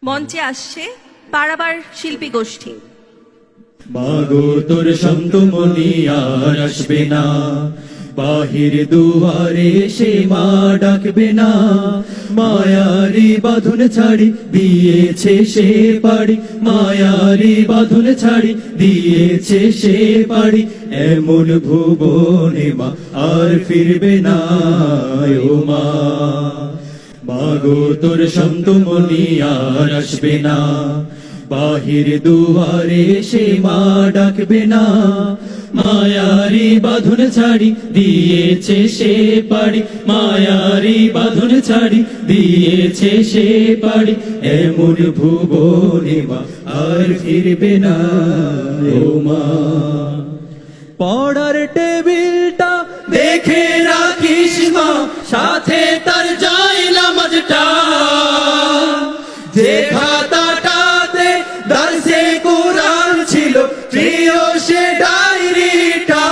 মঞ্চে আসছে পারাবার শিল্পী গোষ্ঠী। মাগো তোর শান্ত মনি আর আসবে না, বাহির দুয়ারে সে মা ডাকবে না। মায়ারি বাঁধন ছাড়ি দিয়েছে সে পাড়ি, মায়ারি বাঁধন ছাড়ি দিয়েছে সে পাড়ি। এমন ভুবনে মা আর ফিরবে না ও মা। মাগো তোর শান্ত মনি আর আসবে না, বাহির দুয়ারে সে মা ডাকবে না। মায়ারি বাঁধন ছাড়ি দিয়েছে সে পাড়ি, মায়ারি বাঁধন ছাড়ি দিয়েছে সে পাড়ি। এমন ভুবনে মা আর ফিরবে না ও মা। পড়ার টেবিলটা দেখে রাখিস মা, সাথে তার যাইলা মাঝটা, যে খাতাটাতে দরসে কুরআন ছিল প্রিয় সে ডায়েরিটা।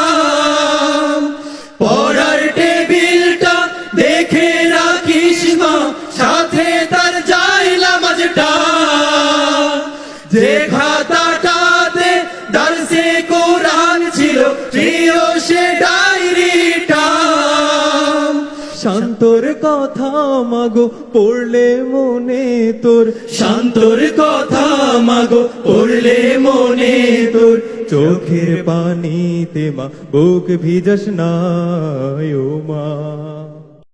পড়ার টেবিলটা দেখে রাখিস মা, সাথে তার যাইলা মাঝটা, যে খাতাটাতে দরসে কুরআন ছিল প্রিয় সে ডায়েরিটা। শান্তর কথা মাগো পড়লে মনে তোর, শান্তর কথা মাগো পড়লে মনে তোর। চোখের পানিতে মা বুক ভিজাস না ও মা।